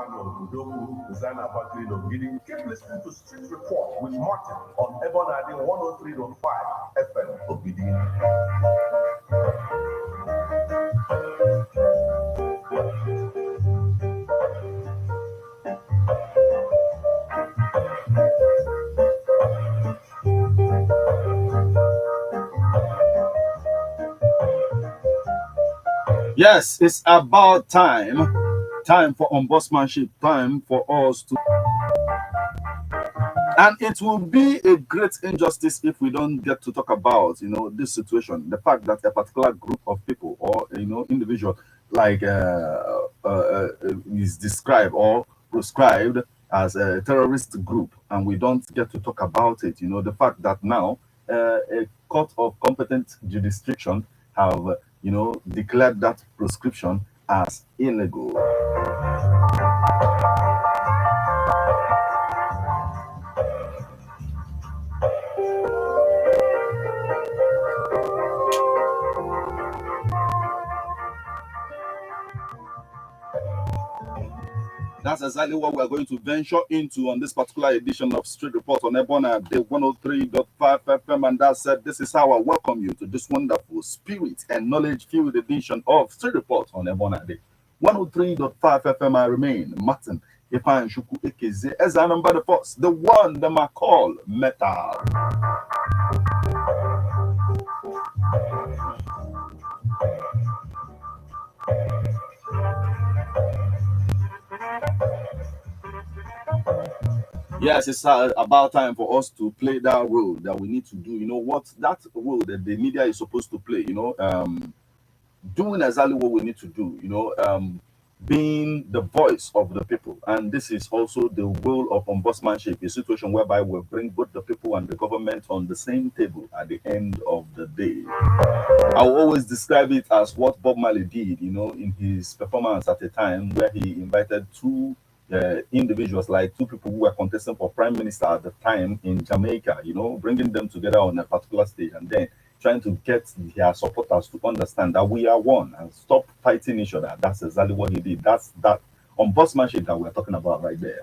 chairman of Udoku Designer Factory of Gidi. Keep listening to Street Report with Martin on Ebonade 103.5 FM of Gidi. Yes, it's about time. Time for ombudsmanship. Time for us to. And it will be a great injustice if we don't get to talk about, this situation. The fact that a particular group of people or, individual like is described or prescribed as a terrorist group, and we don't get to talk about it. The fact that now a court of competent jurisdiction have, declared that proscription as illegal. That's exactly what we're going to venture into on this particular edition of Street Report on Ebona, the 103.5 FM. And that said, this is how I welcome you to this wonderful spirit and knowledge-filled edition of Street Report on Ebona, the 103.5 FM. I remain Martin Ifan Shuku Ekeze as I number the first, the one that I call Metal. Yes, it's about time for us to play that role that we need to do. You know what? That role that the media is supposed to play, doing exactly what we need to do, being the voice of the people. And this is also the role of ombudsmanship, a situation whereby we bring both the people and the government on the same table at the end of the day. I will always describe it as what Bob Marley did, in his performance at a time where he invited two individuals, like two people who were contesting for prime minister at the time in Jamaica, bringing them together on a particular stage and then trying to get their supporters to understand that we are one and stop fighting each other. That's exactly what he did. That's that ombudsmanship that we're talking about right there.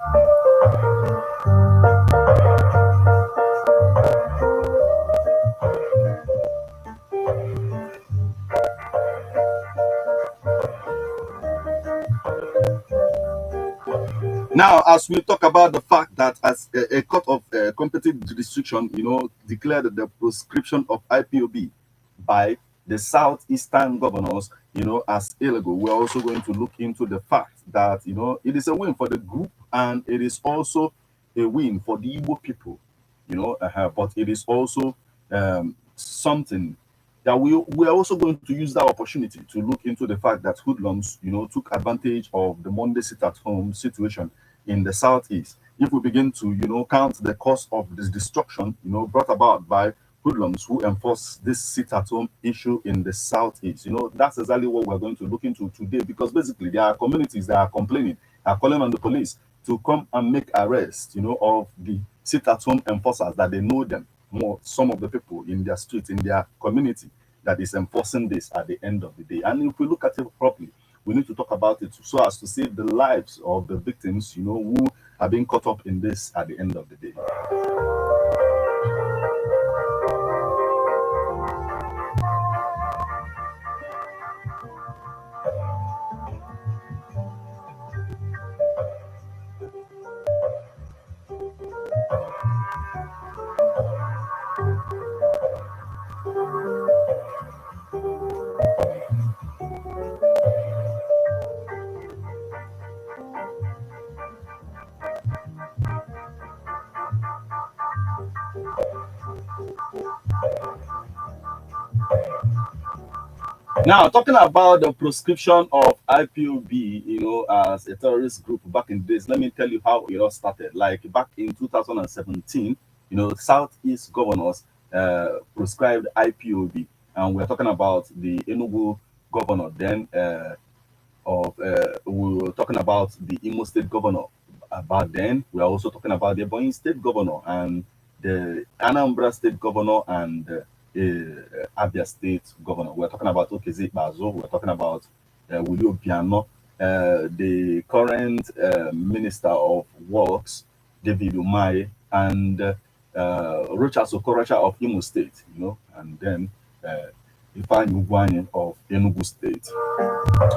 Now, as we talk about the fact that as a court of competent jurisdiction, declared the proscription of IPOB by the southeastern governors, as illegal, we're also going to look into the fact that, it is a win for the group and it is also a win for the Igbo people, but it is also something that we are also going to use that opportunity to look into the fact that hoodlums, took advantage of the Monday sit-at-home situation in the southeast. If we begin to, count the cost of this destruction, brought about by hoodlums who enforce this sit-at-home issue in the southeast, that's exactly what we're going to look into today, because basically there are communities that are complaining, are calling on the police to come and make arrests, of the sit-at-home enforcers, that they know them more, some of the people in their streets, in their community, that is enforcing this at the end of the day. And if we look at it properly, we need to talk about it so as to save the lives of the victims, who are being caught up in this at the end of the day. Now, talking about the proscription of IPOB, as a terrorist group back in the days, let me tell you how it all started. Like back in 2017, Southeast governors prescribed IPOB, and we're talking about the Enugu governor then we were talking about the Imo State governor back then. We are also talking about the Ebonyi State governor and the Anambra State governor and Abia State governor. We're talking about Okeze Bazo. We're talking about Willie Obiano. the current Minister of Works, David Umahi, and Rochas Okorocha of Imo State, and then Ifeanyi Ugwuanyi of Enugu State.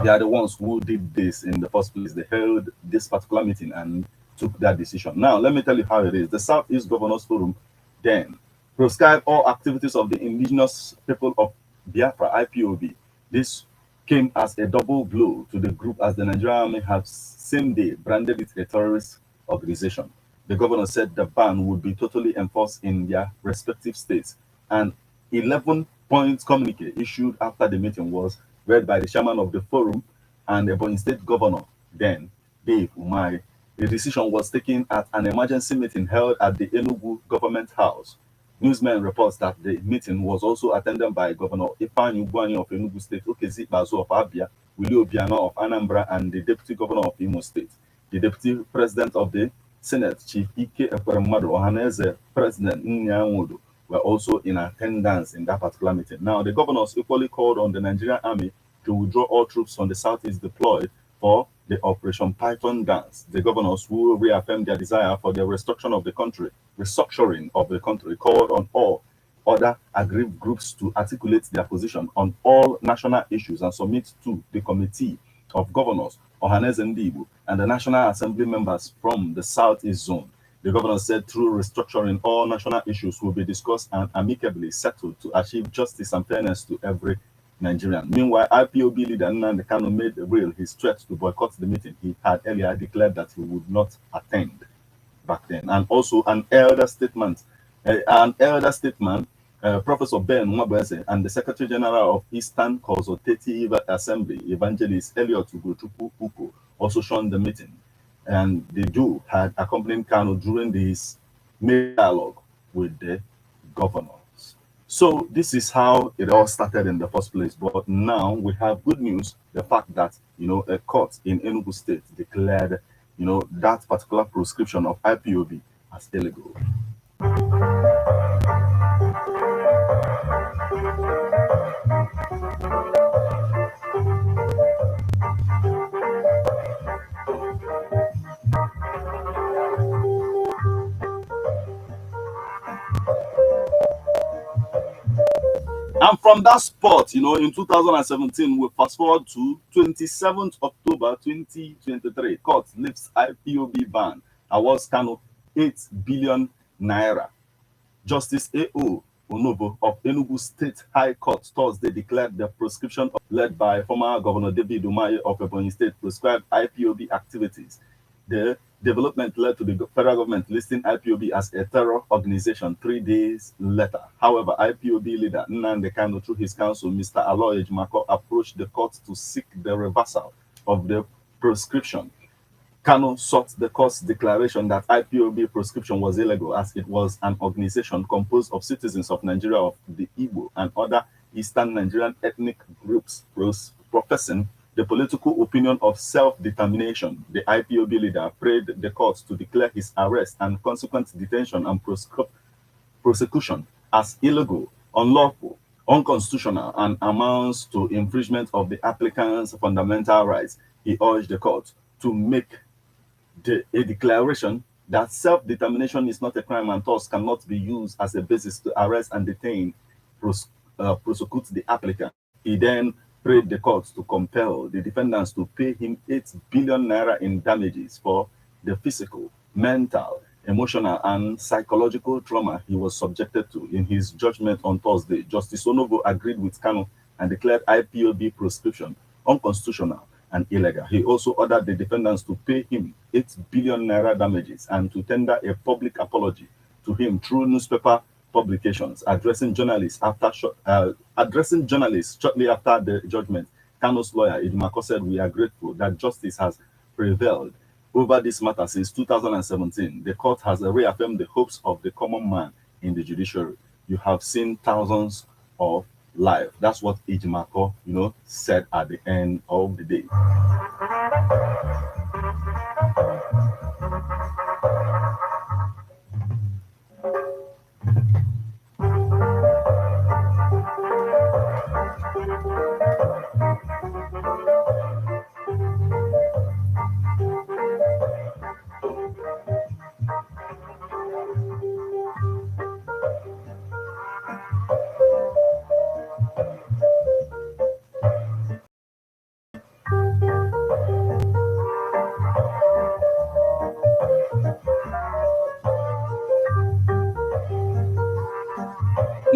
They are the ones who did this in the first place. They held this particular meeting and took that decision. Now, let me tell you how it is. The Southeast Governors Forum then proscribed all activities of the indigenous people of Biafra, IPOB. This came as a double blow to the group, as the Nigerian army has same day branded it a terrorist organization. The governor said the ban would be totally enforced in their respective states. An 11-point communique issued after the meeting was read by the chairman of the forum and the Ebonyi State Governor, then Dave Umahi. The decision was taken at an emergency meeting held at the Enugu Government House. Newsmen reports that the meeting was also attended by Governor Ifeanyi Ugwuanyi of Enugu State, Okezi Ikpeazu of Abia, Willie Obiano of Anambra, and the Deputy Governor of Imo State. The Deputy President of the Senate, Chief Ike Ekweremadu Ohaneze, President Nyanwodo, were also in attendance in that particular meeting. Now, the governors equally called on the Nigerian army to withdraw all troops from the southeast deployed for the Operation Python dance. The governors who reaffirmed their desire for the restructuring of the country, called on all other aggrieved groups to articulate their position on all national issues and submit to the Committee of Governors, Ohaneze Ndigbo, and the National Assembly members from the Southeast Zone. The governor said through restructuring, all national issues will be discussed and amicably settled to achieve justice and fairness to every Nigerian. Meanwhile, IPOB leader Nnamdi Kanu made real his threat to boycott the meeting. He had earlier declared that he would not attend back then. And also an elder statesman, Professor Ben Nwabese, and the Secretary General of Eastern Consultative Assembly, Evangelist Elliot Ugochukwu Uko, also joined the meeting. And the Jew had accompanied Kanu during this dialogue with the governors. So this is how it all started in the first place. But now we have good news: the fact that a court in Enugu State declared that particular proscription of IPOB as illegal. And from that spot, in 2017, we fast forward to 27th October 2023. Court lifts IPOB ban, awards Kanu 8 billion naira. Justice A.O. Onobo of Enugu State High Court Thursday declared the proscription led by former Governor David Umahi of Ebonyi State prescribed IPOB activities. The development led to the federal government listing IPOB as a terror organization 3 days later. However, IPOB leader Nnamdi Kanu, through his counsel, Mr. Aloy Ejimako, approached the court to seek the reversal of the proscription. Kanu sought the court's declaration that IPOB proscription was illegal, as it was an organization composed of citizens of Nigeria, of the Igbo and other Eastern Nigerian ethnic groups professing the political opinion of self-determination. The IPOB leader prayed the court to declare his arrest and consequent detention and prosecution as illegal, unlawful, unconstitutional, and amounts to infringement of the applicant's fundamental rights. He urged the court to make a declaration that self-determination is not a crime and thus cannot be used as a basis to arrest and detain, prosecute the applicant. He then prayed the court to compel the defendants to pay him 8 billion naira in damages for the physical, mental, emotional, and psychological trauma he was subjected to. In his judgment on Thursday, Justice Onovo agreed with Kanu and declared IPOB proscription unconstitutional and illegal. He also ordered the defendants to pay him 8 billion naira damages and to tender a public apology to him through newspaper publications. Addressing journalists shortly after the judgment, Kanu's lawyer Ejimako said, "We are grateful that justice has prevailed over this matter since 2017. The court has reaffirmed the hopes of the common man in the judiciary. You have seen thousands of lives." That's what Ejimako, said at the end of the day.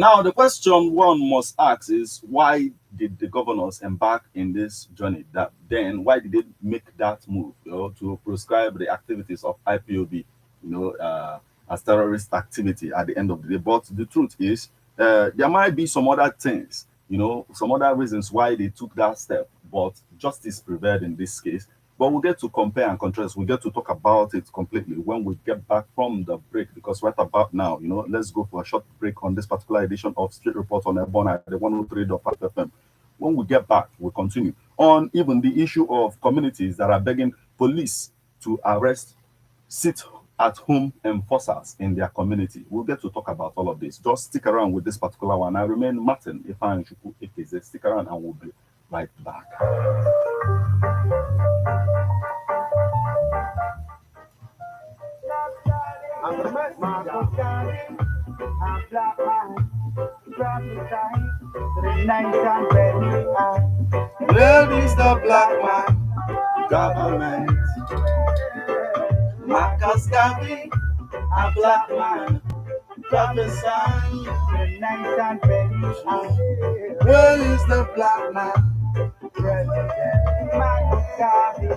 Now, the question one must ask is, why did the governors embark in this journey? That then, why did they make that move, to prescribe the activities of IPOB, as terrorist activity at the end of the day? But the truth is, there might be some other things, some other reasons why they took that step, but justice prevailed in this case. But we'll get to compare and contrast. We'll get to talk about it completely when we get back from the break, because right about now, let's go for a short break on this particular edition of Street Report on Ebon at the 103.5 FM. When we get back, we'll continue on even the issue of communities that are begging police to arrest sit-at-home enforcers in their community. We'll get to talk about all of this. Just stick around with this particular one. I remain Martin Ifan Chuku Ikeze. Stick around and we'll be right back. I'm the best man of I'm black man, prophesy to the night and ready. Where is the black man government? Marcus Garvey, a black man, prophesy to the night and ready. Where is the black man? President Marcus Garvey.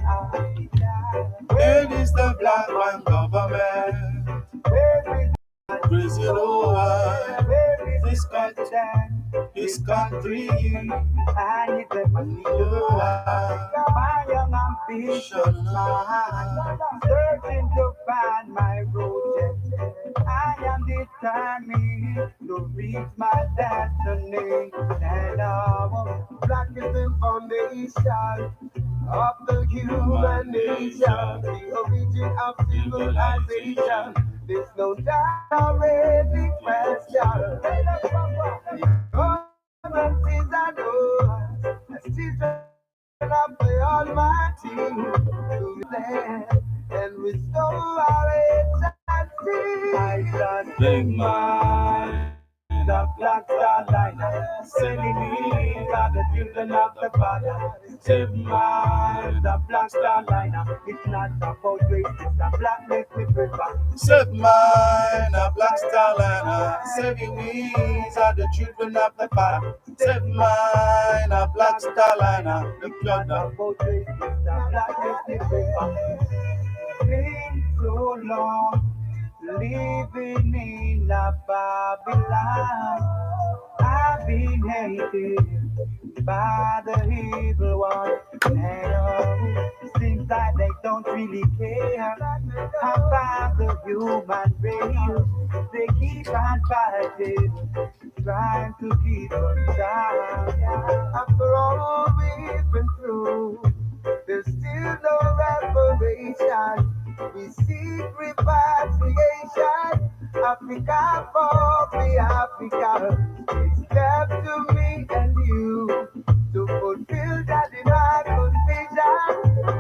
Where is the black man government? Where is Crazy Lord, where is this country, I need the money. My young ambition, searching to find my road. I am determined to reach my destiny. And black is the foundation of the human nation, the origin of civilization. There's no doubt already question. The government is I know, as children of the Almighty, to land and restore our agency. I just Big man, the black star liner, sending me by the children of the Father. Save man, The black star liner, it's not about race, it's a black makes me prefer. save mine, a black star liner. Saving wings are the children of the Father. Save mine, a black star liner. The blood of About race, it's a black makes me prefer. Been so long living in a Babylon. I've been hated by the evil one. And seems like they don't really care about the human race. They keep on fighting, trying to keep us down. After all we've been through, there's still no reparation. We seek repatriation. Africa for the Africa. It's left to me and you to fulfill that divine vision.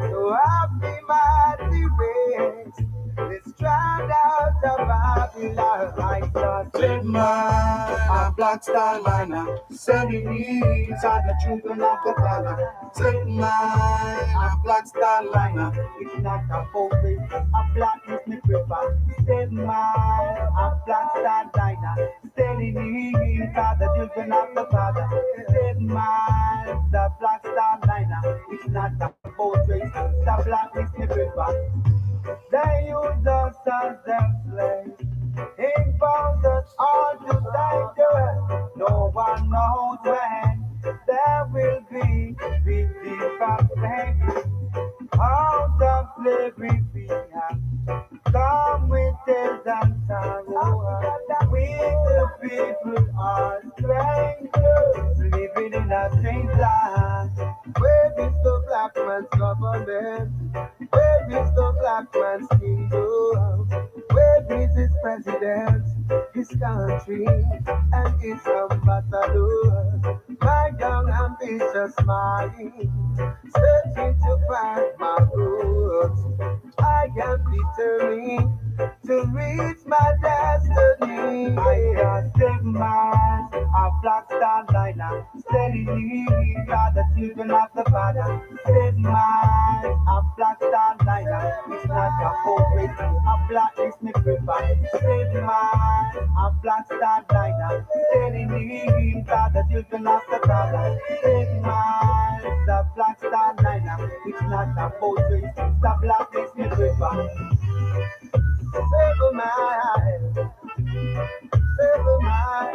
So happy mighty race. Let's drive out of Babylon. I start save mine, a black star liner. Saving wings are the children of the Father. Save mine, a black star liner. it's not a focus, a black is me prefer. Save my a black star liner. Steady knees are the children of the Father. Save my the black star liner. It's not a focus, the black is me prefer. They use us as them slaves, impose us all to danger. No one knows when there will be relief from slavery. Out of slavery we have come with tears and sorrow. We the people are strangers, living in a strange land. Where is the black man's government? Where is the black man's kingdom? Where is his president, his country, and his ambassador? My young ambitious mind, searching to find my roots. I am determined to reach my destiny. I just take my black star liner, steady, God, the children of the Father. Save mine, a black star liner. It's not a poetry, a blackness me prefer. Save mine, a black star liner, steady, God, the children of the Father. Save mine, the black star liner. It's not a poetry, the blackness me prefer. Save mine, save mine.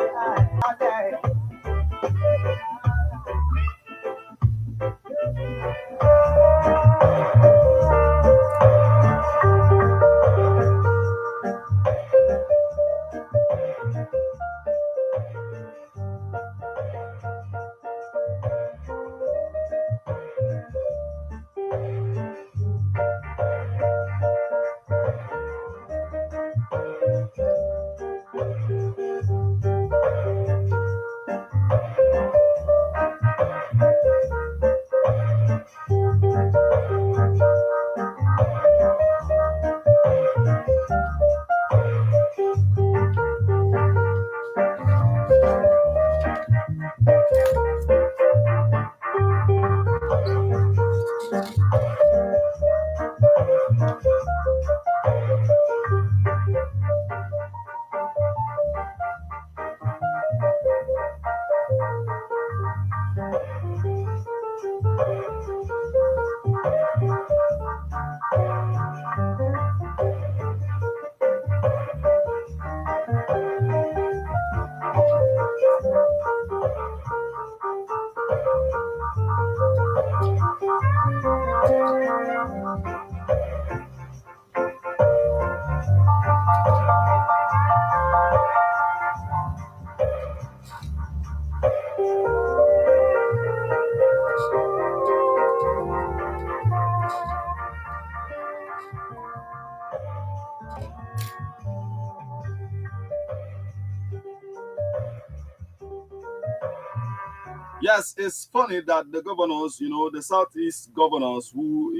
Yes, it's funny that the governors, the Southeast governors who,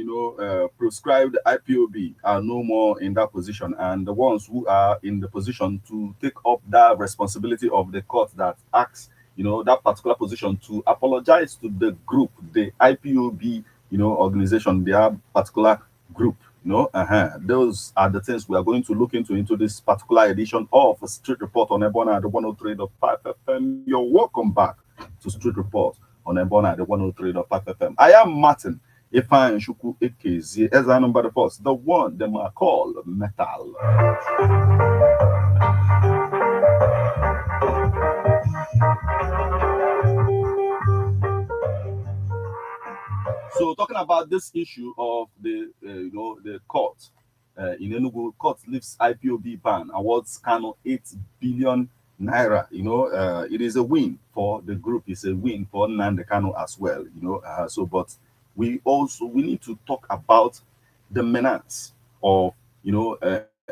proscribed IPOB are no more in that position. And the ones who are in the position to take up that responsibility of the court that acts, that particular position to apologize to the group, the IPOB, organization, their particular group. Those are the things we are going to look into this particular edition of Street Report on Ebona at the 103.5 FM. You're welcome back to Street Report on Ebona at the 103.5 FM. I am Martin Ifan Shuku Ekezi, as I number the first, the one them are called Metal. So talking about this issue of the court in Enugu, court lifts IPOB ban, awards Kano 8 billion naira. It is a win for the group. It's a win for Nnamdi Kanu as well. But we need to talk about the menace of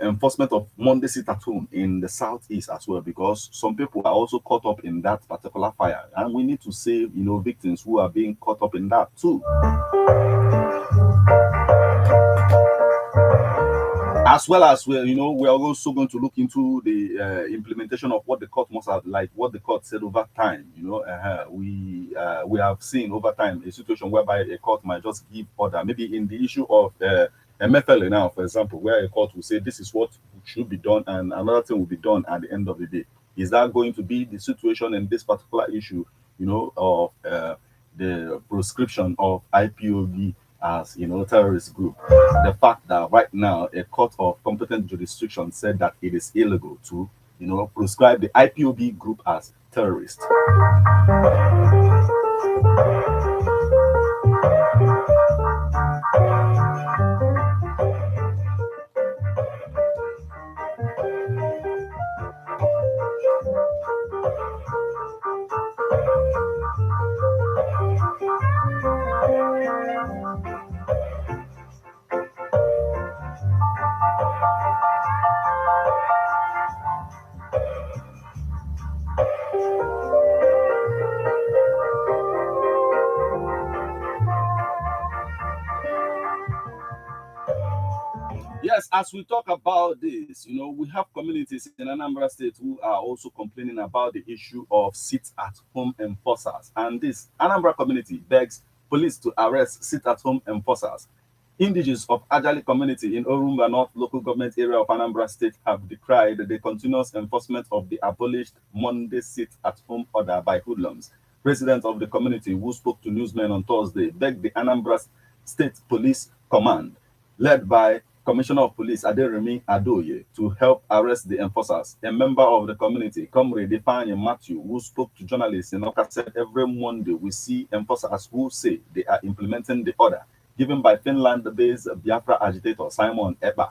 enforcement of Monday sit at home in the southeast as well, because some people are also caught up in that particular fire, and we need to save victims who are being caught up in that too. As well as we are also going to look into the implementation of what the court must have, like what the court said over time. We have seen over time a situation whereby a court might just give order, maybe in the issue of MFLA now, for example, where a court will say this is what should be done and another thing will be done at the end of the day. Is that going to be the situation in this particular issue, of the proscription of IPOB as terrorist group? The fact that right now a court of competent jurisdiction said that it is illegal to proscribe the IPOB group as terrorist. Yes, as we talk about this, we have communities in Anambra State who are also complaining about the issue of sit-at-home enforcers. And this Anambra community begs police to arrest sit-at-home enforcers. Indigenous of Ajali community in Orumba North local government area of Anambra State have decried the continuous enforcement of the abolished Monday sit-at-home order by hoodlums. President of the community, who spoke to newsmen on Thursday, begged the Anambra State Police Command, led by Commissioner of Police Aderemi Adoye, to help arrest the enforcers. A member of the community, Comrade Ifeanyi Matthew, who spoke to journalists in Oka, said every Monday we see enforcers who say they are implementing the order given by Finland-based Biafra agitator Simon Ekpa,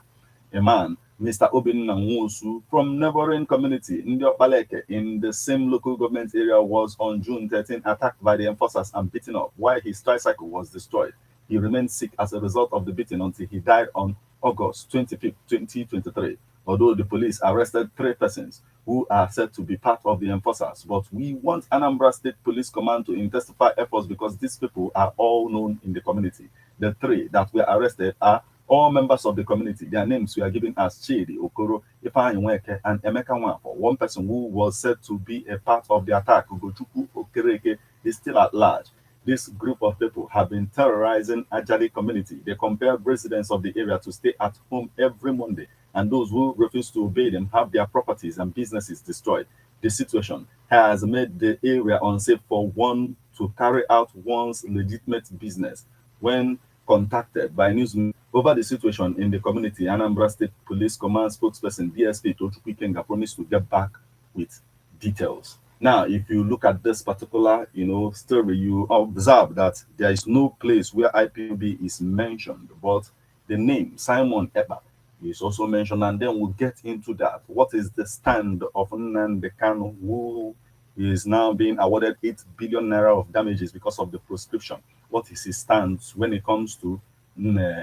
a man, Mr. Obinna Nwosu, from neighboring community Ndiopaleke in the same local government area, was on June 13 attacked by the enforcers and beaten up while his tricycle was destroyed. He remained sick as a result of the beating until he died on August 25, 2023, although the police arrested 3 persons who are said to be part of the enforcers. But we want Anambra State Police Command to intensify efforts because these people are all known in the community. The 3 that were arrested are all members of the community. Their names were given as Chidi Okoro, Ifeanyi Nweke, and Emeka Nwafo. One person who was said to be a part of the attack, Ugochukwu Okereke, is still at large. This group of people have been terrorizing Ajali community. They compelled residents of the area to stay at home every Monday, and those who refuse to obey them have their properties and businesses destroyed. The situation has made the area unsafe for one to carry out one's legitimate business. When contacted by newsmen over the situation in the community, Anambra State Police Command spokesperson DSP Tochukwu Ikenga promised to get back with details. Now, if you look at this particular, story, you observe that there is no place where IPOB is mentioned, but the name Simon Ekpa is also mentioned, and then we'll get into that. What is the stand of Nnamdi Kanu, who is now being awarded 8 billion naira of damages because of the proscription? What is his stance when it comes to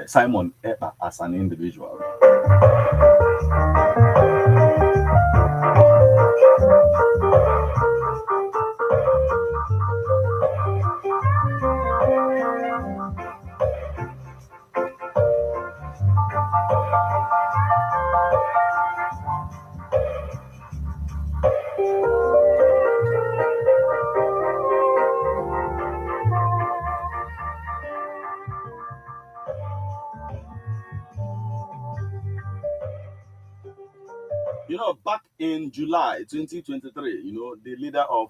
Simon Ekpa as an individual? Back in July 2023, the leader of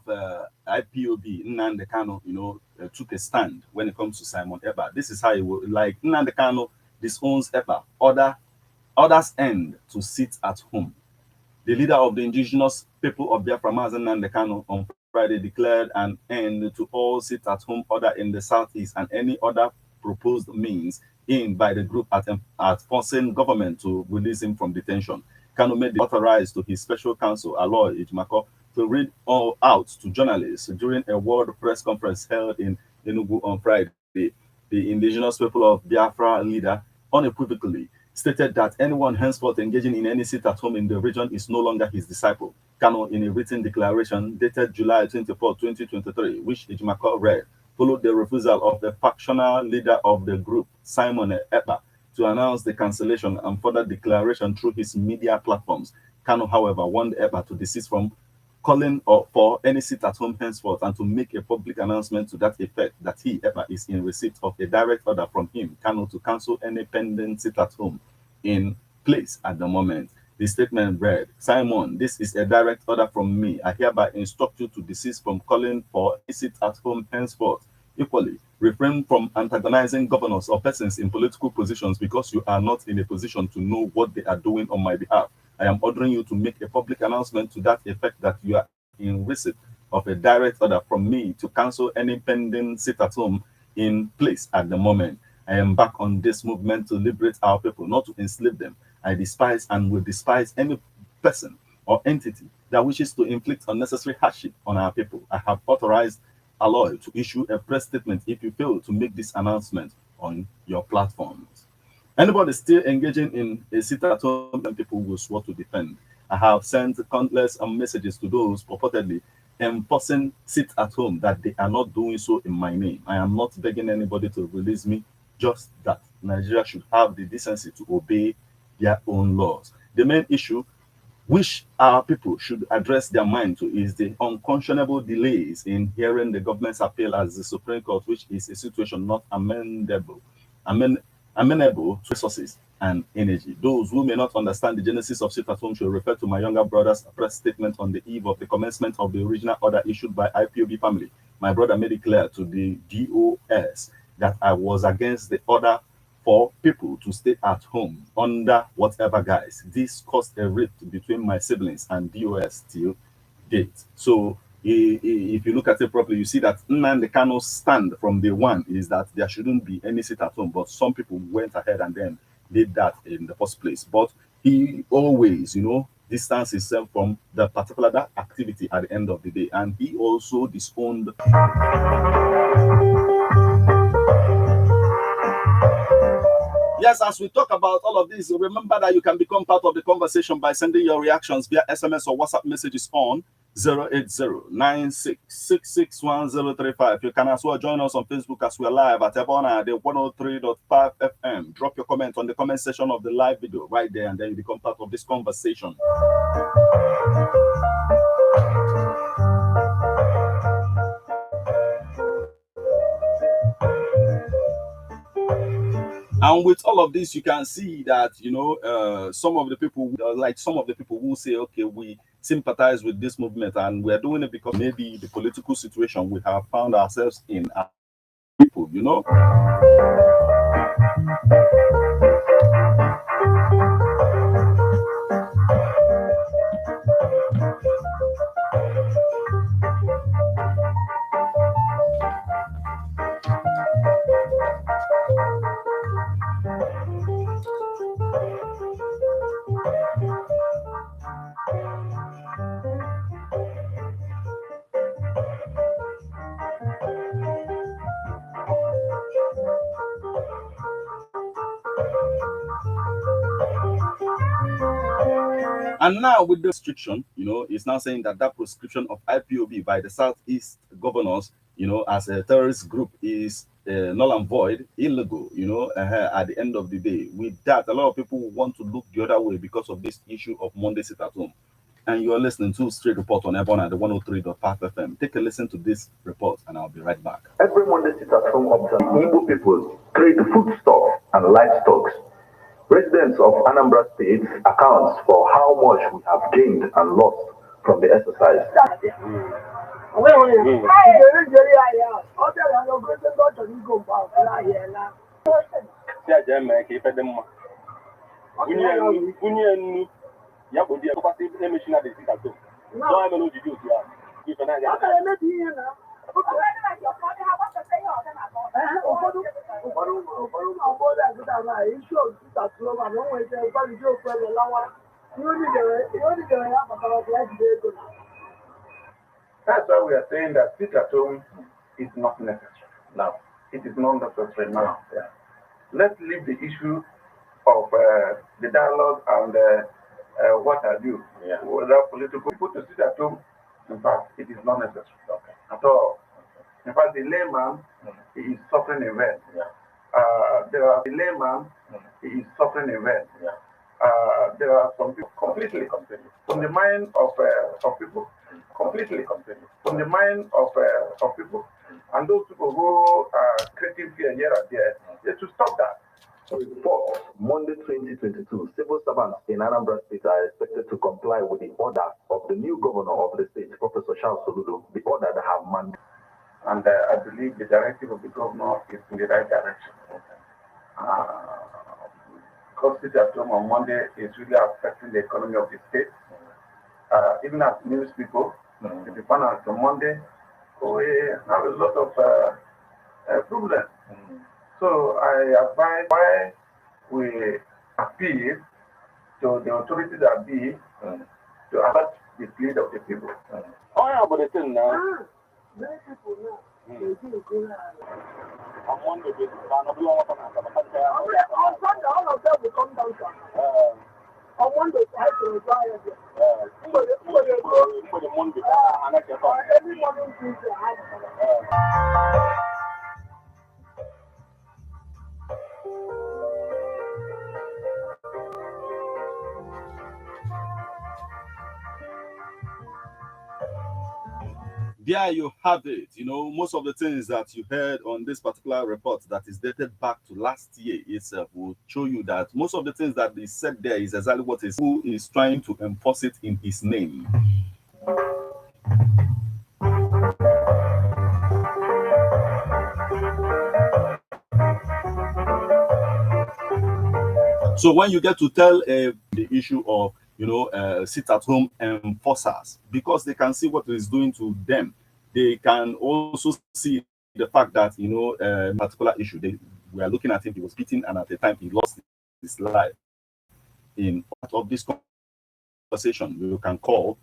IPOB, Nnamdi Kanu, took a stand when it comes to Simon Ekpa. This is how he would, like, Nnamdi Kanu disowns Ekpa. Others end to sit at home. The leader of the indigenous people of Biafra, Nnamdi Kanu, on Friday declared an end to all sit-at-home order in the southeast and any other proposed means in by the group at forcing government to release him from detention. Kanu made the authorized to his special counsel, Aloy Ejimako, to read all out to journalists during a world press conference held in Enugu on Friday. The indigenous people of Biafra leader unequivocally stated that anyone henceforth engaging in any sit-at-home in the region is no longer his disciple. Kanu, in a written declaration dated July 24, 2023, which Ejimako read, followed the refusal of the factional leader of the group, Simon Ekpa, to announce the cancellation and further declaration through his media platforms. Kanu, however, warned Ekpa to desist from calling for any sit-at-home henceforth and to make a public announcement to that effect that he, Ekpa, is in receipt of a direct order from him, Kanu, to cancel any pending sit-at-home in place at the moment. The statement read, Simon, this is a direct order from me. I hereby instruct you to desist from calling for a sit-at-home henceforth. Equally, refrain from antagonizing governors or persons in political positions because you are not in a position to know what they are doing on my behalf. I am ordering you to make a public announcement to that effect that you are in receipt of a direct order from me to cancel any pending sit-at-home in place at the moment. I am back on this movement to liberate our people, not to enslave them. I despise and will despise any person or entity that wishes to inflict unnecessary hardship on our people. I have authorized Aloy to issue a press statement if you fail to make this announcement on your platforms. Anybody still engaging in a sit-at-home, people will swear to defend. I have sent countless messages to those purportedly enforcing sit-at-home that they are not doing so in my name. I am not begging anybody to release me, just that Nigeria should have the decency to obey their own laws. The main issue which our people should address their mind to is the unconscionable delays in hearing the government's appeal as the Supreme Court, which is a situation not amenable to resources and energy. Those who may not understand the genesis of sit at home should refer to my younger brother's press statement on the eve of the commencement of the original order issued by IPOB family. My brother made it clear to the DOS that I was against the order for people to stay at home under whatever guise. This caused a rift between my siblings and DOS till date. So if you look at it properly, you see that Nnamdi Kano's stand from day one is that there shouldn't be any sit at home, but some people went ahead and then did that in the first place. But he always, distance himself from the particular that activity at the end of the day, and he also disowned. Yes, as we talk about all of this, remember that you can become part of the conversation by sending your reactions via SMS or WhatsApp messages on 08096661035. You can as well join us on Facebook as we're live at Ebona, the 103.5 FM. Drop your comment on the comment section of the live video right there, and then you become part of this conversation. And with all of this, you can see that some of the people, who say, okay, we sympathize with this movement, and we're doing it because maybe the political situation we have found ourselves in as people, And now with the restriction, it's now saying that proscription of IPOB by the Southeast governors, as a terrorist group is null and void, illegal, at the end of the day. With that, a lot of people want to look the other way because of this issue of Monday sit at home. And you're listening to Straight Report on Ebon at the 103.5 FM. Take a listen to this report and I'll be right back. Every Monday sit at home observe Igbo people trade foodstuff and livestock. Residents of Anambra State accounts for how much we have gained and lost from the exercise. That's why we are saying that sit at home is not necessary now. It is not necessary now. Yeah. Let's leave the issue of the dialogue and what have you. Yeah. Whether political people to sit at home, in fact, it is not necessary at all. In fact, the layman is suffering a rent. Yeah. There are the layman is suffering a rent. Yeah. There are some people completely from the mind of people, completely from the mind of people, and those people who are creating fear here and there, they should stop that. Report Monday 2022, civil servants in Anambra State are expected to comply with the order of the new governor of the state, Professor Charles Soludo, the order that have mandated. And I believe the directive of the governor is in the right direction. Because sit at home on Monday is really affecting the economy of the state. Even as news people, if you find out on Monday, we have a lot of problems. So I advise why we appeal to the authorities that be to accept the plea of the people. Oh yeah, but the thing now. Many people now. On Monday, on Sunday, all of them will come down. On Monday, I have to reply again. For the Monday, every morning, Tuesday, I have there you have it. You know, most of the things that you heard on this particular report that is dated back to last year itself will show you that most of the things that is said there is exactly what is who is trying to enforce it in his name. So when you get to tell the issue of, you know, sit-at-home enforcers, because they can see what it is doing to them, they can also see the fact that, you know, particular issue, they were looking at him, he was beaten, and at the time he lost his life. In part of this conversation, you can call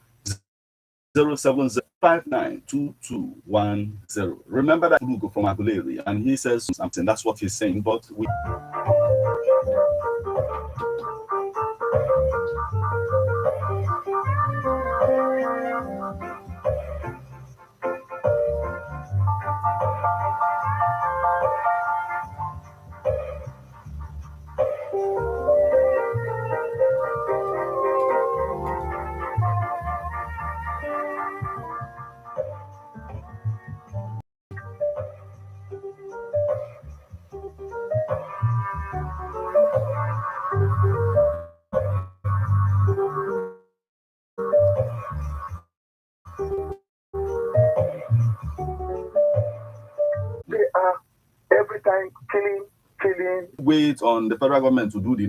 070592210. Remember that Hugo from Aguleri, and he says something, that's what he's saying, but we They are every time killing. wait on the federal government to do the